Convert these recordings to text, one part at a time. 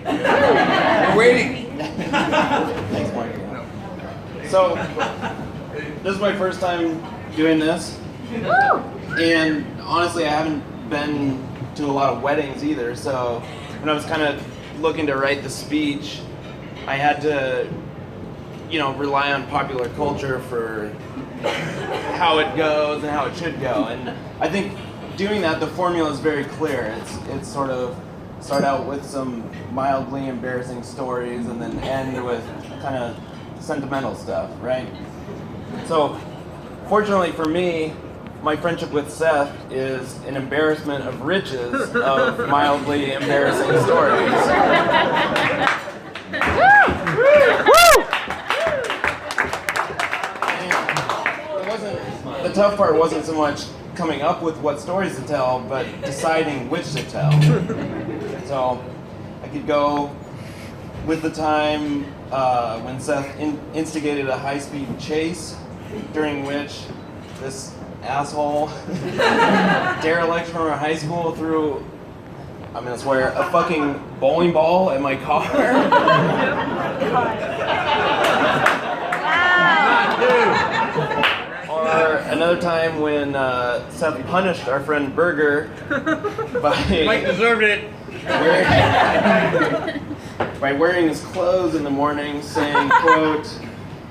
We're waiting. Thanks, Mike. So, this is my first time doing this. And honestly, I haven't been to a lot of weddings either. So, when I was kind of looking to write the speech, I had to, rely on popular culture for how it goes and how it should go. And I think doing that, the formula is very clear. It's sort of start out with some mildly embarrassing stories and then end with kind of sentimental stuff, right? So, fortunately for me, my friendship with Seth is an embarrassment of riches of mildly embarrassing stories. The tough part wasn't so much coming up with what stories to tell, but deciding which to tell. So I could go with the time when Seth instigated a high-speed chase, during which this asshole derelict from our high school threw, I'm gonna swear, a fucking bowling ball at my car. Or another time when Seth punished our friend Berger Mike deserved it. by wearing his clothes in the morning, saying, quote,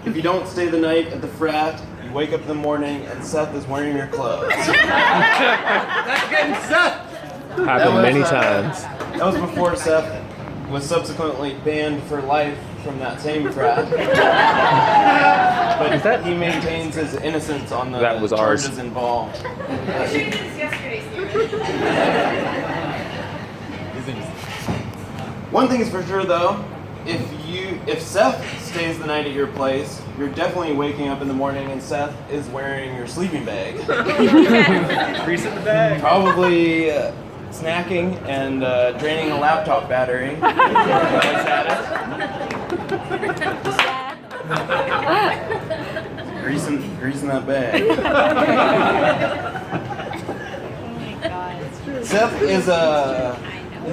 "If you don't stay the night at the frat, you wake up in the morning and Seth is wearing your clothes." That's getting Seth. Happened many times. That was before Seth was subsequently banned for life from that same frat. But he maintains his innocence on the That was charges ours. involved. I should do this yesterday, One thing is for sure though, if Seth stays the night at your place, you're definitely waking up in the morning and Seth is wearing your sleeping bag. Grease in the bag. Probably snacking and draining a laptop battery. Greasing that bag. Seth is a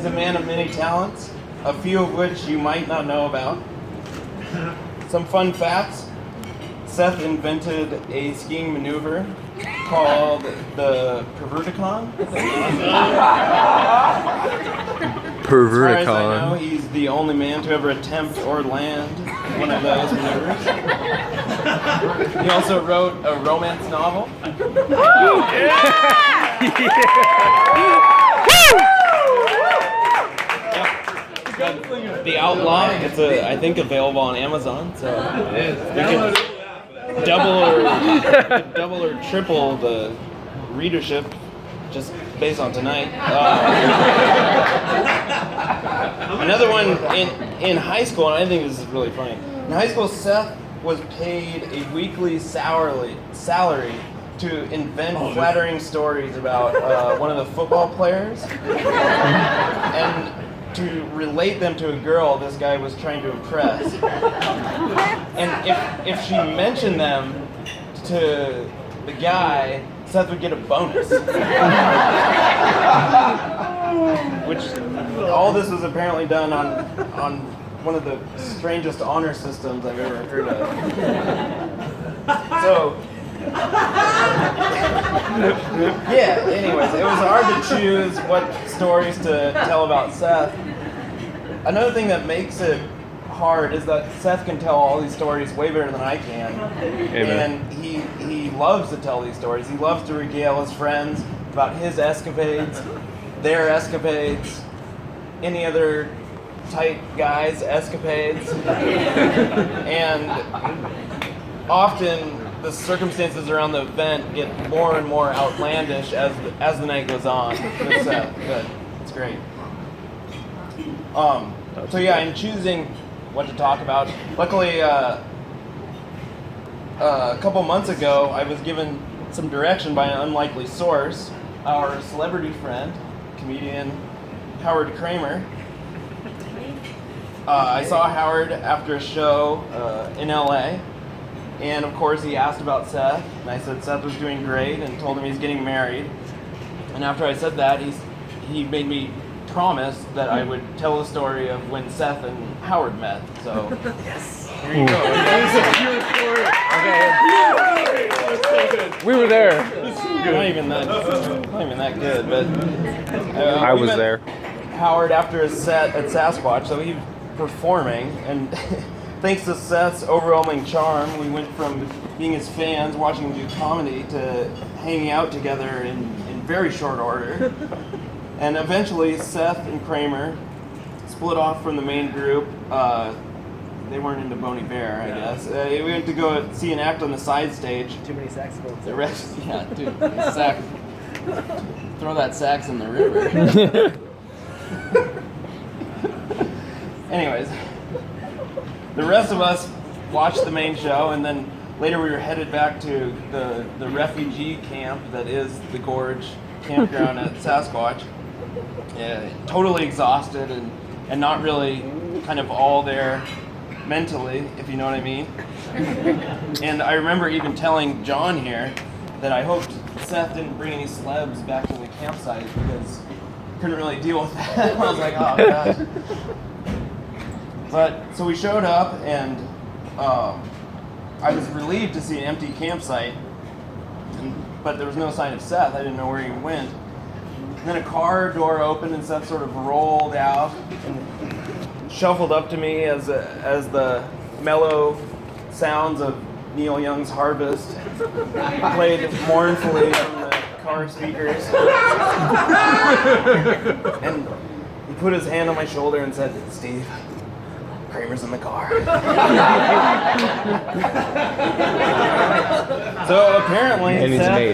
man of many talents, a few of which you might not know about. Some fun facts. Seth invented a skiing maneuver called the Perverticon. As far as I know, he's the only man to ever attempt or land one of those maneuvers. He also wrote a romance novel. The Outlaw. It's I think available on Amazon. So we could double or triple the readership just based on tonight. Another one in high school, and I think this is really funny. In high school, Seth was paid a weekly salary to invent flattering stories about one of the football players, and to relate them to a girl this guy was trying to impress. And if she mentioned them to the guy, Seth would get a bonus. Which, all this was apparently done on one of the strangest honor systems I've ever heard of. So, yeah, anyways, it was hard to choose what stories to tell about Seth. Another thing that makes it hard is that Seth can tell all these stories way better than I can. Amen. And he loves to tell these stories. He loves to regale his friends about his escapades, their escapades, any other tight guys' escapades. And often the circumstances around the event get more and more outlandish as the night goes on. It's good. It's great. So yeah, in choosing what to talk about, luckily a couple months ago I was given some direction by an unlikely source, our celebrity friend, comedian Howard Kramer. I saw Howard after a show in LA, and of course he asked about Seth, and I said Seth was doing great and told him he's getting married. And after I said that, he made me promised that I would tell the story of when Seth and Howard met. So here you go. We were there. Not even that good, but I we was met there. Howard after his set at Sasquatch, so he was performing, and thanks to Seth's overwhelming charm, we went from being his fans, watching him do comedy, to hanging out together in very short order. And eventually, Seth and Kramer split off from the main group. They weren't into Boney Bear, I guess. We went to go see an act on the side stage. Too many saxophones. The rest, yeah, dude, sax. Throw that sax in the river. Anyways, the rest of us watched the main show, and then later we were headed back to the refugee camp that is the Gorge campground at Sasquatch. Totally exhausted and not really kind of all there mentally, if you know what I mean. And I remember even telling John here that I hoped Seth didn't bring any celebs back to the campsite because I couldn't really deal with that. I was like, oh god. But so we showed up, and I was relieved to see an empty campsite, but there was no sign of Seth. I didn't know where he went. And then a car door opened, and Seth sort of rolled out and shuffled up to me as the mellow sounds of Neil Young's Harvest played mournfully from the car speakers. And he put his hand on my shoulder and said, "Steve, Kramer's in the car." So apparently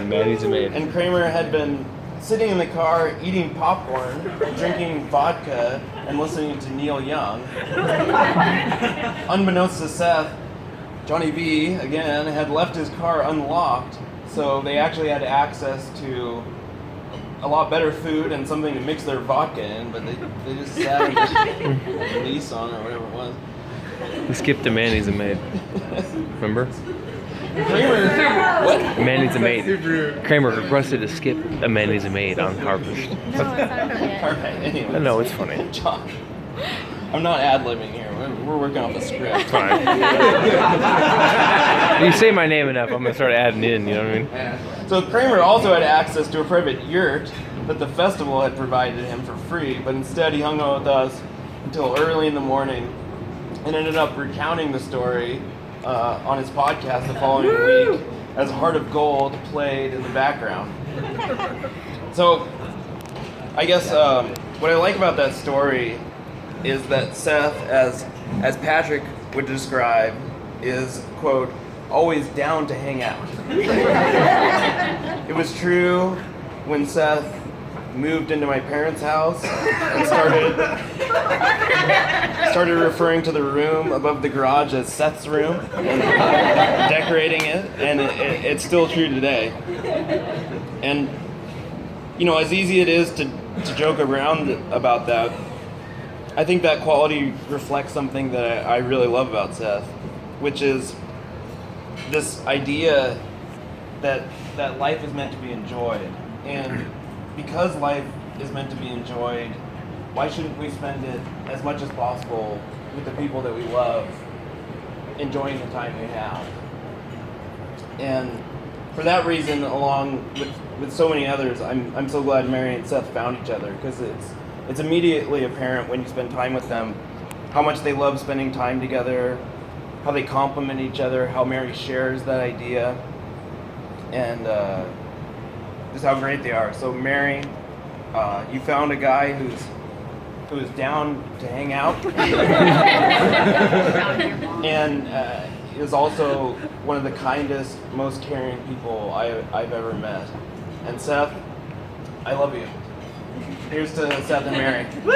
Manny's a maid. and Kramer had been sitting in the car eating popcorn, drinking vodka, and listening to Neil Young. Unbeknownst to Seth, Johnny B, again, had left his car unlocked, so they actually had access to a lot better food and something to mix their vodka in, but they just sat in the Nissan or whatever it was. We skipped to Manny's a maid. Remember? Kramer, what? Manny's a maid. Kramer requested to skip a Manny's a maid on Harvest. No, it's not okay. Alright, anyway. I know, it's funny. John, I'm not ad-libbing here. We're working off a script. Fine. You say my name enough, I'm going to start adding in, you know what I mean? So Kramer also had access to a private yurt that the festival had provided him for free, but instead he hung out with us until early in the morning and ended up recounting the story on his podcast the following week as Heart of Gold played in the background. So I guess what I like about that story is that Seth, as Patrick would describe, is, quote, always down to hang out. It was true when Seth moved into my parents' house and started referring to the room above the garage as Seth's room and decorating it, and it's still true today. And you know, as easy it is to joke around about that, I think that quality reflects something that I really love about Seth, which is this idea that life is meant to be enjoyed. And because life is meant to be enjoyed, why shouldn't we spend it as much as possible with the people that we love, enjoying the time we have? And for that reason, along with so many others, I'm so glad Mary and Seth found each other, because it's immediately apparent when you spend time with them how much they love spending time together, how they complement each other, how Mary shares that idea, and just how great they are. So Mary, you found a guy who's down to hang out and is also one of the kindest, most caring people I've ever met. And Seth, I love you. Here's to Seth and Mary. Woo!